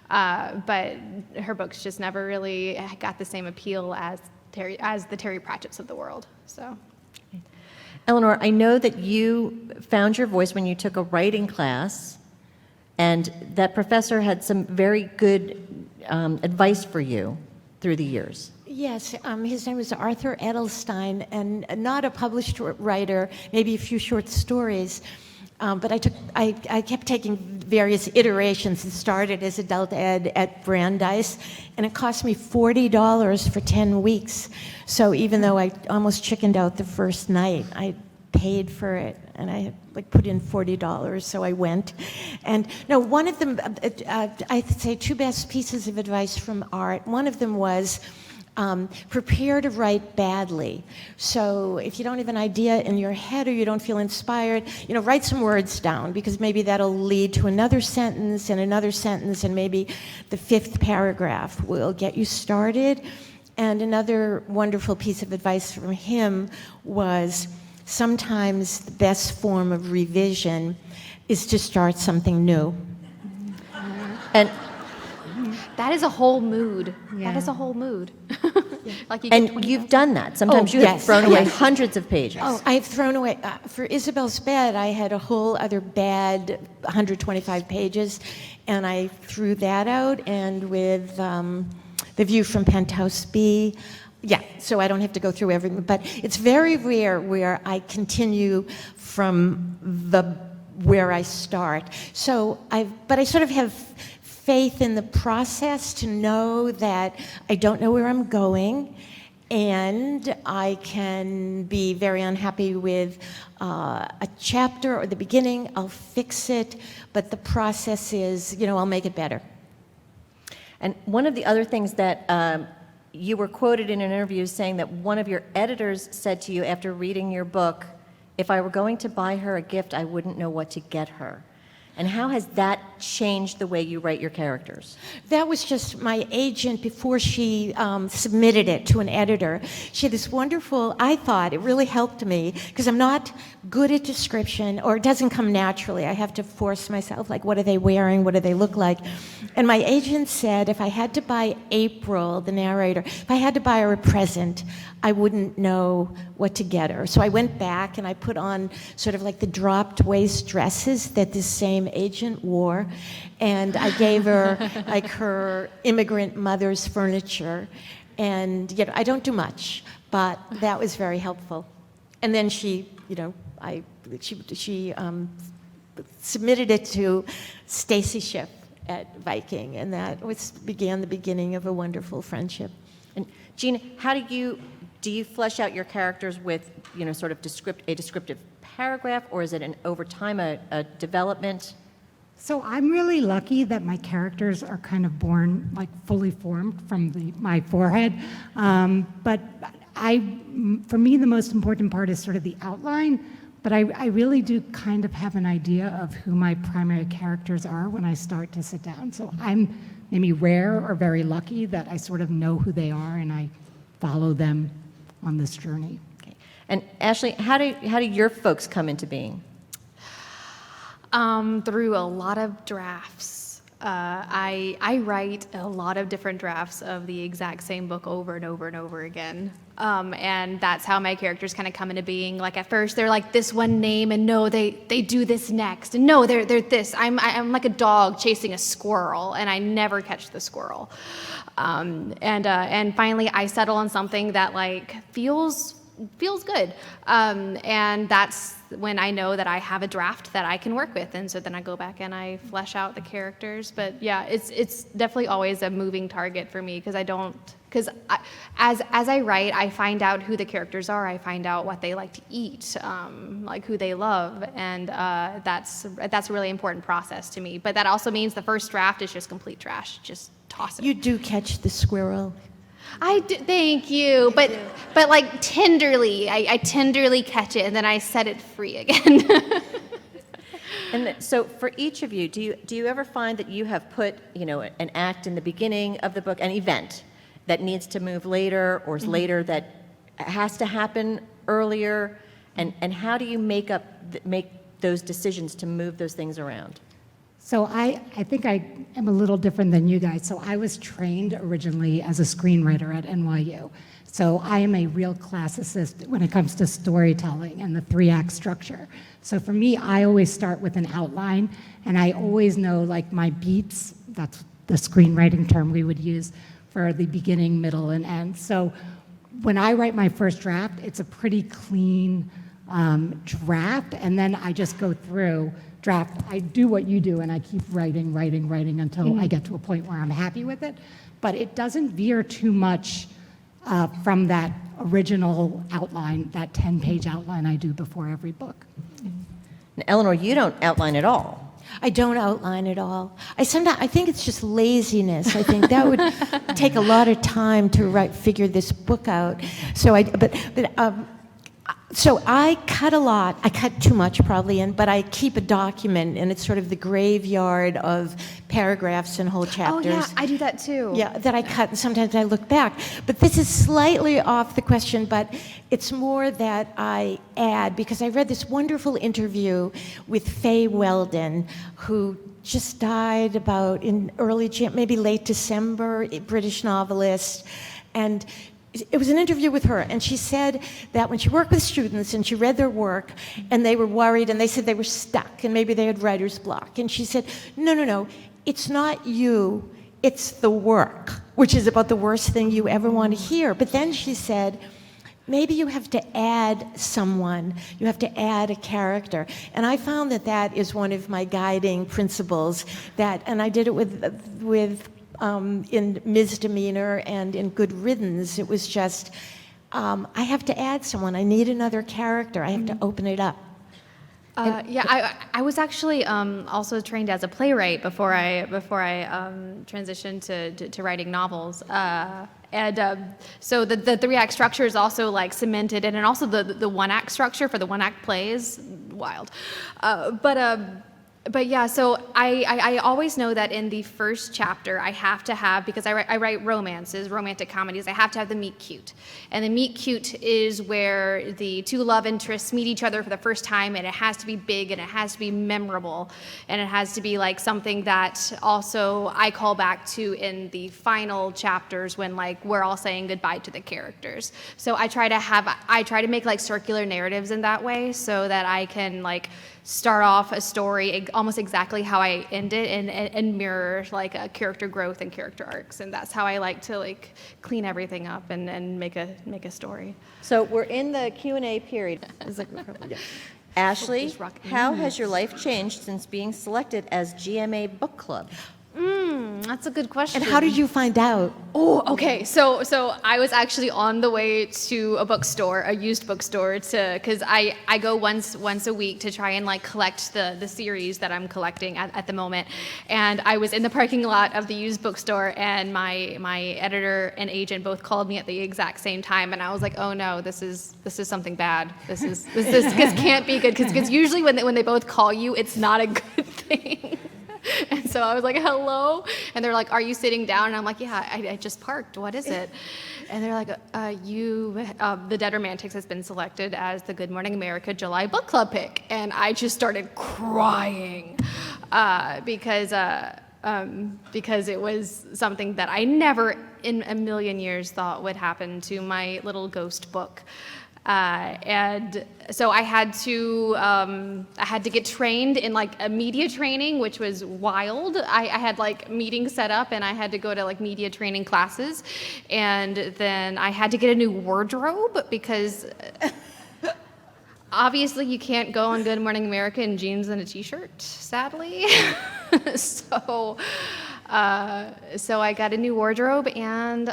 But her books just never really got the same appeal as the Terry Pratchett's of the world. So. Elinor, I know that you found your voice when you took a writing class, and that professor had some very good advice for you through the years. Yes, his name was Arthur Edelstein, and not a published writer, maybe a few short stories. But I kept taking various iterations. It started as adult ed at Brandeis, and it cost me $40 for 10 weeks. So even though I almost chickened out the first night, I paid for it, and I had put in $40, so I went. And no, one of them, I'd say two best pieces of advice from Art. One of them was, prepare to write badly. So if you don't have an idea in your head or you don't feel inspired, write some words down, because maybe that'll lead to another sentence, and maybe the fifth paragraph will get you started. And another wonderful piece of advice from him was, sometimes the best form of revision is to start something new. And That is a whole mood. Yeah. That is a whole mood. Like you get and 20 you've notes. done that. Sometimes you have yes, thrown away yes. hundreds of pages. Oh, I've thrown away, for Isabel's Bed, I had a whole other bad 125 pages, and I threw that out, and with The View from Penthouse B, yeah, so I don't have to go through everything, but it's very rare where I continue from where I start. So but I sort of have faith in the process to know that I don't know where I'm going, and I can be very unhappy with a chapter or the beginning. I'll fix it, but the process is, I'll make it better. And one of the other things that you were quoted in an interview saying that one of your editors said to you after reading your book, "If I were going to buy her a gift, I wouldn't know what to get her." And how has that changed the way you write your characters? That was just my agent before she submitted it to an editor. She had this wonderful, I thought, it really helped me, because I'm not good at description, or it doesn't come naturally. I have to force myself, like, what are they wearing? What do they look like? And my agent said if I had to buy April, the narrator, if I had to buy her a present, I wouldn't know what to get her. So I went back and I put on sort of like the dropped waist dresses that this same agent wore, and I gave her like her immigrant mother's furniture, and I don't do much, but that was very helpful. And then she submitted it to Stacy Schiff at Viking, and that began the beginning of a wonderful friendship. And Jean, how do you flesh out your characters with, sort of a descriptive paragraph, or is it over time a development? So I'm really lucky that my characters are kind of born like fully formed from my forehead. But for me, the most important part is sort of the outline. But I really do kind of have an idea of who my primary characters are when I start to sit down. So I'm maybe rare or very lucky that I sort of know who they are and I follow them on this journey. Okay. And Ashley, how do your folks come into being? Through a lot of drafts. I write a lot of different drafts of the exact same book over and over and over again. And that's how my characters kind of come into being. Like at first they're like this one name, and no, they do this next, and no, they're this. I'm like a dog chasing a squirrel, and I never catch the squirrel. And finally I settle on something that like feels good. And that's when I know that I have a draft that I can work with. And so then I go back and I flesh out the characters. But yeah, it's definitely always a moving target for me, because as I write, I find out who the characters are. I find out what they like to eat, like who they love. And that's a really important process to me. But that also means the first draft is just complete trash. Just toss it. You do catch the squirrel. I do, thank you, but like tenderly, I tenderly catch it, and then I set it free again. And so for each of you, do you ever find that you have put, an act in the beginning of the book, an event that needs to move later or is later that has to happen earlier? And how do you make those decisions to move those things around? So I think I am a little different than you guys. So I was trained originally as a screenwriter at NYU. So I am a real classicist when it comes to storytelling and the 3-act structure. So for me, I always start with an outline, and I always know like my beats, that's the screenwriting term we would use for the beginning, middle, and end. So when I write my first draft, it's a pretty clean draft, and then I just go through draft. I do what you do, and I keep writing until I get to a point where I'm happy with it. But it doesn't veer too much from that original outline, that 10-page outline I do before every book. Now, Elinor, you don't outline at all. I don't outline at all. I think it's just laziness. I think that would take a lot of time to figure this book out. So I cut a lot. I cut too much probably, but I keep a document, and it's sort of the graveyard of paragraphs and whole chapters. Oh yeah, I do that too. Yeah, that I cut, and sometimes I look back. But this is slightly off the question, but it's more that I add, because I read this wonderful interview with Faye Weldon, who just died about in maybe late December, a British novelist, and it was an interview with her, and she said that when she worked with students and she read their work and they were worried and they said they were stuck and maybe they had writer's block, and she said, no, it's not you, it's the work, which is about the worst thing you ever want to hear. But then she said, maybe you have to add someone, you have to add a character. And I found that is one of my guiding principles, and I did it with in Ms. Demeanor and in Good Riddance. It was just, I have to add someone. I need another character. I have to open it up. I was actually also trained as a playwright before I transitioned to writing novels. So the 3-act structure is also like cemented, and also the 1-act structure for the 1-act plays, wild. But yeah, so I always know that in the first chapter I have to have, because I write romances, romantic comedies, I have to have the meet cute. And the meet cute is where the two love interests meet each other for the first time, and it has to be big, and it has to be memorable, and it has to be like something that also I call back to in the final chapters when like we're all saying goodbye to the characters. So I try to make like circular narratives in that way, so that I can like start off a story almost exactly how I end it, and mirror like a character growth and character arcs, and that's how I like to like clean everything up and make a story. So we're in the Q&A period. Ashley, how has your life changed since being selected as GMA Book Club? That's a good question. And how did you find out? Oh, okay. So I was actually on the way to a bookstore, a used bookstore, because I go once a week to try and like collect the series that I'm collecting at the moment. And I was in the parking lot of the used bookstore, and my editor and agent both called me at the exact same time, and I was like, oh no, this is something bad. This can't be good, because usually when they both call you, it's not a good thing. And so I was like, hello? And they're like, are you sitting down? And I'm like, yeah, I just parked. What is it? And they're like, The Dead Romantics has been selected as the Good Morning America July Book Club pick. And I just started crying because it was something that I never in a million years thought would happen to my little ghost book. And so I had to get trained in like a media training, which was wild. I had like meetings set up, and I had to go to like media training classes, and then I had to get a new wardrobe, because obviously you can't go on Good Morning America in jeans and a t-shirt, sadly. So I got a new wardrobe, and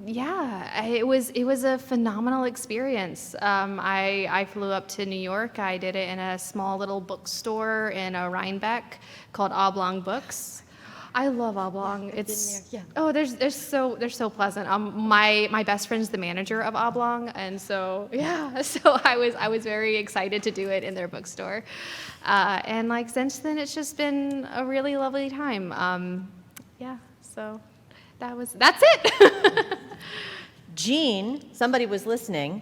it was a phenomenal experience. I flew up to New York. I did it in a small little bookstore in Rhinebeck called Oblong Books. I love Oblong. It's they're so pleasant. My best friend's the manager of Oblong, and so I was very excited to do it in their bookstore, and like since then it's just been a really lovely time. So that's it. Jean, somebody was listening.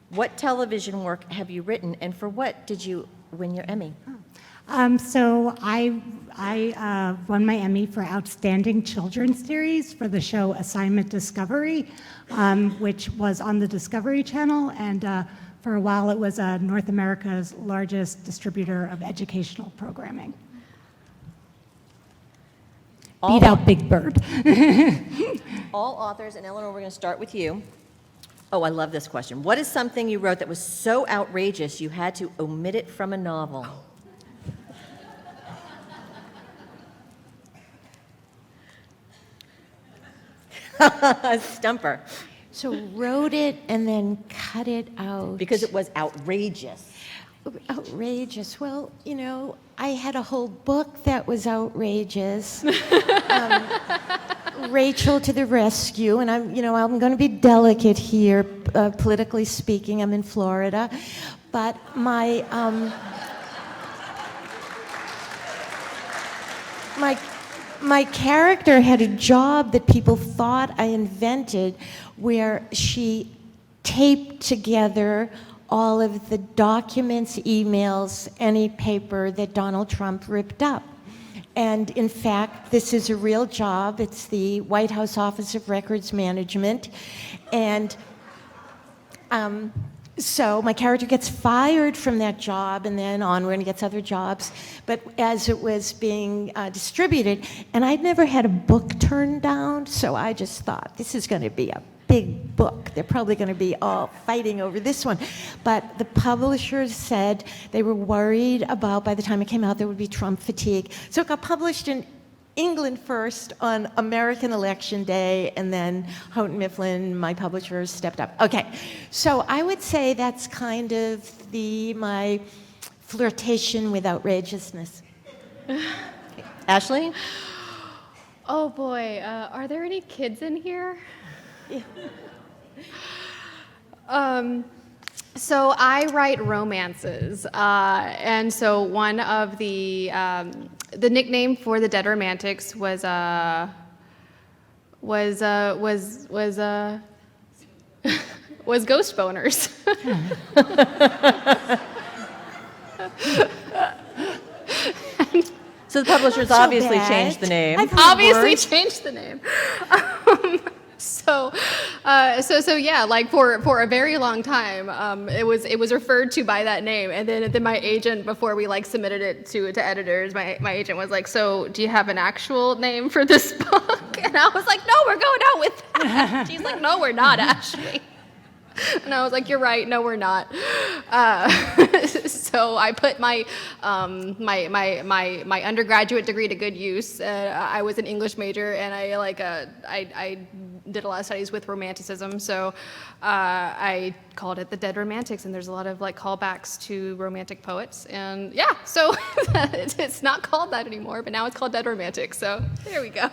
What television work have you written, and for what did you win your Emmy? So I won my Emmy for Outstanding Children's Series for the show Assignment Discovery, which was on the Discovery Channel, and for a while it was North America's largest distributor of educational programming. Beat out Big Bird. All authors, and Elinor, we're going to start with you. Oh, I love this question. What is something you wrote that was so outrageous you had to omit it from a novel? Stumper. So wrote it and then cut it out. Because it was outrageous. Outrageous. Well, you know, I had a whole book that was outrageous. Rachel to the rescue, and I'm going to be delicate here, politically speaking. I'm in Florida, but my character had a job that people thought I invented, where she taped together all of the documents, emails, any paper that Donald Trump ripped up. And in fact, this is a real job. It's the White House Office of Records Management. And so my character gets fired from that job and then onward and gets other jobs. But as it was being distributed, and I'd never had a book turned down, so I just thought, this is going to be a big book. They're probably going to be all fighting over this one. But the publishers said they were worried about, by the time it came out, there would be Trump fatigue. So it got published in England first on American Election Day, and then Houghton Mifflin, my publishers, stepped up. Okay, so I would say that's kind of my flirtation with outrageousness. Ashley? Oh boy, are there any kids in here? Yeah. So I write romances, and so one of the nickname for the Dead Romantics was Ghost Boners. So the publishers obviously changed the name. Obviously changed the name. So yeah, like for a very long time, it was referred to by that name, and then my agent, before we like submitted it to editors, my agent was like, "So do you have an actual name for this book?" And I was like, "No, we're going out with that." She's like, "No, we're not, Ashley." And I was like, "You're right. No, we're not." So I put my undergraduate degree to good use. I was an English major, and I did a lot of studies with Romanticism. So I called it the Dead Romantics, and there's a lot of like callbacks to Romantic poets. And yeah, so it's not called that anymore, but now it's called Dead Romantics. So there we go.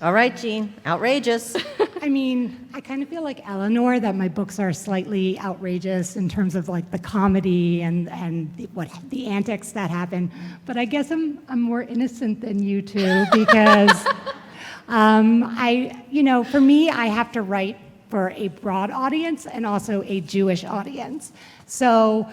All right, Jean, outrageous. I mean, I kind of feel like Elinor, that my books are slightly outrageous in terms of like the comedy and the antics that happen. But I guess I'm more innocent than you two, because for me, I have to write for a broad audience and also a Jewish audience. So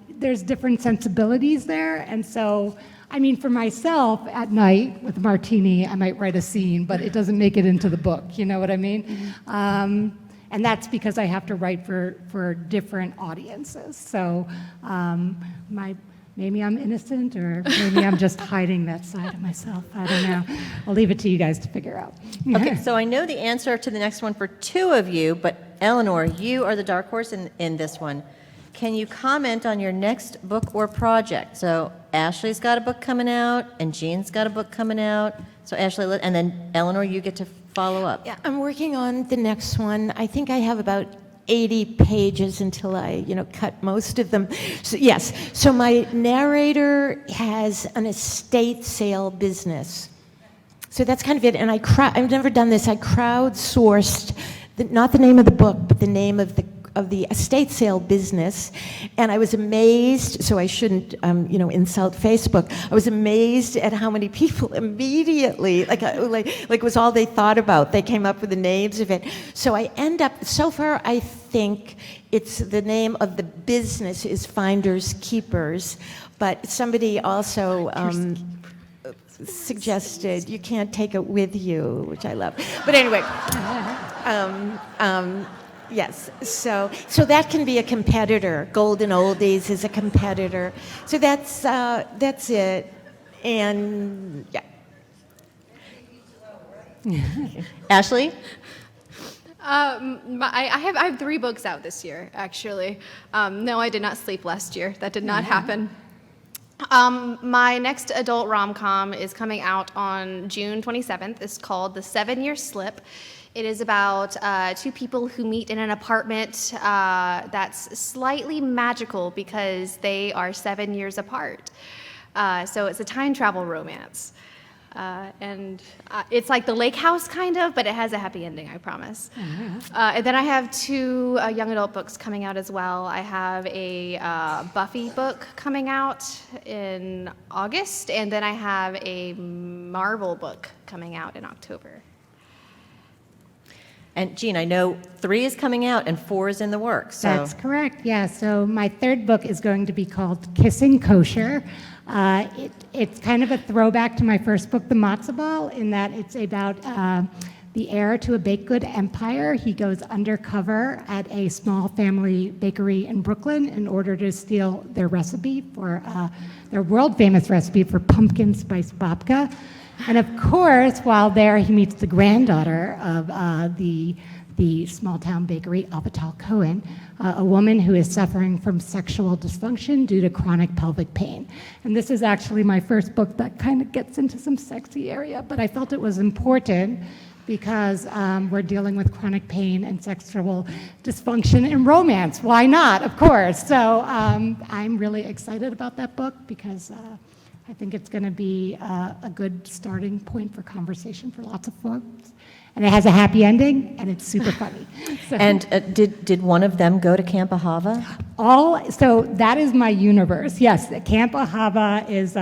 there's different sensibilities there, and so. I mean, for myself, at night with a martini, I might write a scene, but it doesn't make it into the book, you know what I mean? Mm-hmm. And that's because I have to write for different audiences. So maybe I'm innocent, or maybe I'm just hiding that side of myself. I don't know. I'll leave it to you guys to figure out. Okay, so I know the answer to the next one for two of you, but Elinor, you are the dark horse in this one. Can you comment on your next book or project? So Ashley's got a book coming out, and Jean's got a book coming out. So Ashley, and then Elinor, you get to follow up. Yeah, I'm working on the next one. I think I have about 80 pages until I, cut most of them. So, yes, so my narrator has an estate sale business. So that's kind of it, and I've never done this. I crowdsourced, not the name of the book, but the name of the estate sale business, and I was amazed, so I shouldn't, insult Facebook. I was amazed at how many people immediately, like it was all they thought about. They came up with the names of it. So I end up, so far I think it's the name of the business is Finders Keepers, but somebody also suggested you can't take it with you, which I love. But anyway, yes, so that can be a competitor. Golden Oldies is a competitor. So that's it. And yeah. Ashley? I have 3 books out this year, actually. No, I did not sleep last year. That did not happen. My next adult rom-com is coming out on June 27th. It's called The 7-Year Slip. It is about 2 people who meet in an apartment that's slightly magical because they are 7 years apart. So it's a time travel romance. And it's like the Lake House kind of, but it has a happy ending, I promise. And then I have 2 young adult books coming out as well. I have a Buffy book coming out in August, and then I have a Marvel book coming out in October. And Jean, I know 3 is coming out and 4 is in the works. So. That's correct, yeah. So my 3rd book is going to be called Kissing Kosher. It's kind of a throwback to my first book, The Matzo Ball, in that it's about the heir to a baked good empire. He goes undercover at a small family bakery in Brooklyn in order to steal their recipe for their world-famous recipe for pumpkin spice babka. And of course, while there, he meets the granddaughter of the small-town bakery, Avital Cohen, a woman who is suffering from sexual dysfunction due to chronic pelvic pain. And this is actually my first book that kind of gets into some sexy area, but I felt it was important because we're dealing with chronic pain and sexual dysfunction in romance. Why not? Of course. So I'm really excited about that book because I think it's going to be a good starting point for conversation for lots of folks. And it has a happy ending, and it's super funny. So, And did one of them go to Camp Ahava? so that is my universe. Yes, Camp Ahava is,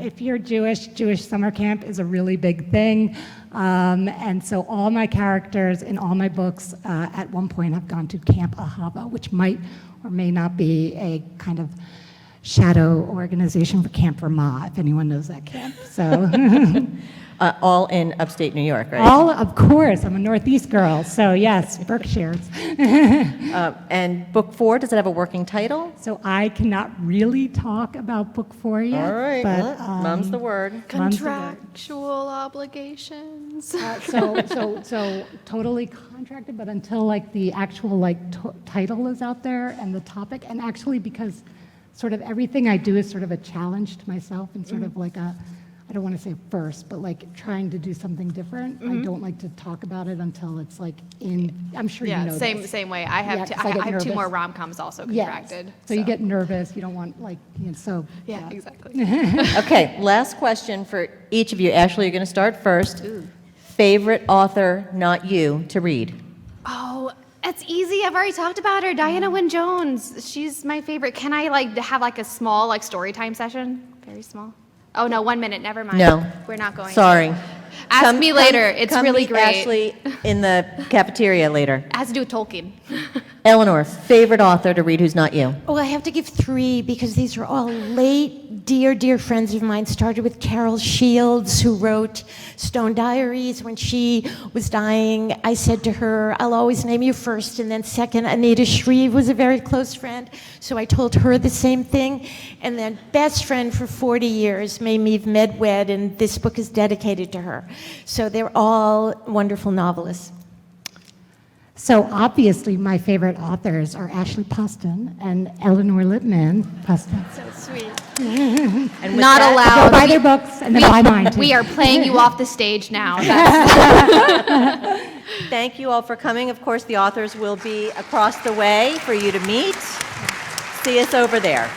if you're Jewish summer camp is a really big thing. And so all my characters in all my books at one point have gone to Camp Ahava, which might or may not be a kind of shadow organization for Camp Vermont, if anyone knows that camp. So All in upstate New York, right? all, of course, I'm a Northeast girl, so yes, Berkshires. And book 4, does it have a working title? So I cannot really talk about book 4 yet. All right, but, well, mum's the word. Mum's the word. Contractual obligations. So totally contracted, but until like the actual title is out there and the topic, and actually because sort of everything I do is sort of a challenge to myself and sort of like I don't want to say first, but like trying to do something different. I don't like to talk about it until it's like I'm sure you know this. Same way. I have Yeah, 'cause I get I have 2 nervous. more rom-coms also Yes. contracted. So you get nervous. You don't want so. Yeah, exactly. Okay, last question for each of you. Ashley, you're going to start first. Favorite author, not you, to read? Oh, it's easy. I've already talked about her. Diana Wynne Jones. She's my favorite. Can I have a small story time session? Very small. Oh no, 1 minute. Never mind. No. We're not going. Sorry. Ask me later. It's come really meet great. Ashley in the cafeteria later. It has to do with Tolkien. Elinor, favorite author to read who's not you? Oh, I have to give 3 because these are all late, dear friends of mine. Started with Carol Shields, who wrote Stone Diaries. When she was dying, I said to her, I'll always name you first, and then second. Anita Shreve was a very close friend, so I told her the same thing. And then best friend for 40 years, Maymeave Medwed, and this book is dedicated to her. So they're all wonderful novelists. So obviously, my favorite authors are Ashley Poston and Elinor Lipman. Poston. So sweet. And with Not that- allowed. Go buy their books and then buy mine too. We are playing you off the stage now. Thank you all for coming. Of course, the authors will be across the way for you to meet. See us over there.